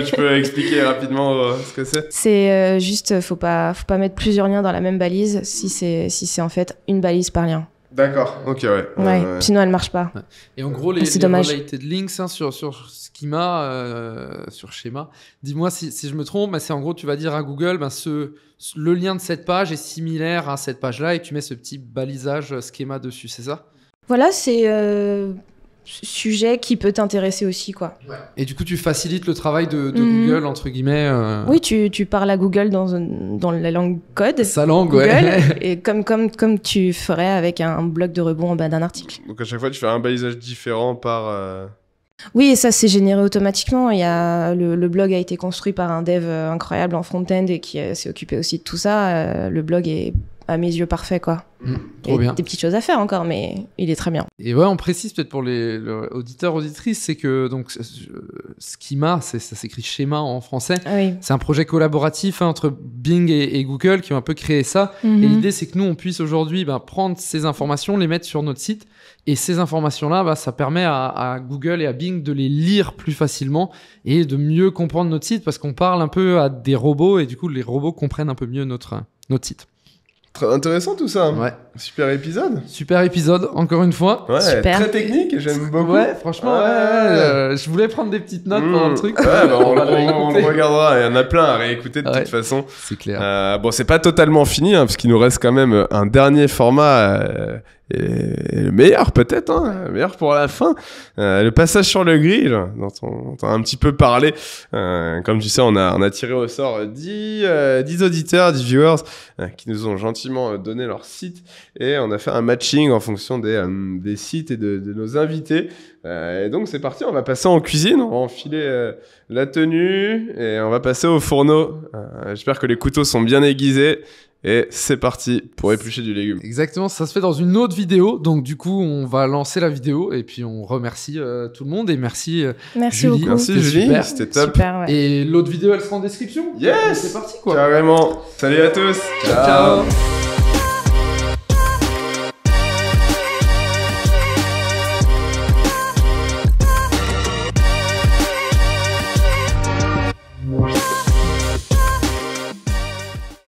tu peux expliquer rapidement ce que c'est? C'est juste, faut pas mettre plusieurs liens dans la même balise si c'est en fait une balise par lien. D'accord, ok, ouais. Sinon elle marche pas. Ouais. Et en gros, les related links sur Schema, sur Schema, dis-moi si je me trompe, mais c'est en gros, tu vas dire à Google, le lien de cette page est similaire à cette page-là et tu mets ce petit balisage Schema dessus, c'est ça? Voilà, c'est sujet qui peut t'intéresser aussi, quoi. Ouais. Et du coup, tu facilites le travail de Google, entre guillemets. Oui, tu parles à Google dans la langue code. Sa langue, Google, ouais. Et comme tu ferais avec un bloc de rebond en bas d'un article. Donc à chaque fois, tu fais un balisage différent par... Oui, et ça, c'est généré automatiquement. Le blog a été construit par un dev incroyable en front-end et qui s'est occupé aussi de tout ça. Le blog est, à mes yeux, parfait, quoi. Trop bien. Des petites choses à faire encore, mais il est très bien. Et ouais, on précise peut-être pour les auditeurs, auditrices, c'est que donc Schema, ça s'écrit schéma en français. Ah oui. C'est un projet collaboratif entre Bing et Google qui ont un peu créé ça. Et l'idée, c'est que nous, on puisse aujourd'hui prendre ces informations, les mettre sur notre site. Et ces informations-là, ça permet à Google et à Bing de les lire plus facilement et de mieux comprendre notre site parce qu'on parle un peu à des robots et du coup, les robots comprennent un peu mieux notre site. Très intéressant tout ça. Ouais. Super épisode. Super épisode, encore une fois. Ouais, super. Très technique et j'aime beaucoup. Ouais, franchement, je voulais prendre des petites notes pendant le truc. Ouais, on le regardera. Il y en a plein à réécouter de toute façon. C'est clair. Bon, c'est pas totalement fini, parce qu'il nous reste quand même un dernier format. Et le meilleur peut-être, le meilleur pour la fin, le passage sur le grill dont on a un petit peu parlé. Comme tu sais, on a tiré au sort 10 auditeurs, 10 viewers qui nous ont gentiment donné leur site et on a fait un matching en fonction des sites et de nos invités. Et donc c'est parti, on va passer en cuisine, on va enfiler la tenue et on va passer au fourneau. J'espère que les couteaux sont bien aiguisés. Et c'est parti pour éplucher du légume. Exactement, ça se fait dans une autre vidéo. Donc du coup, on va lancer la vidéo et puis on remercie tout le monde et merci Julie. Beaucoup. Merci Julie, c'était top. Super, ouais. Et l'autre vidéo, elle sera en description. Yes, c'est parti quoi. Carrément. Salut à tous. Ciao.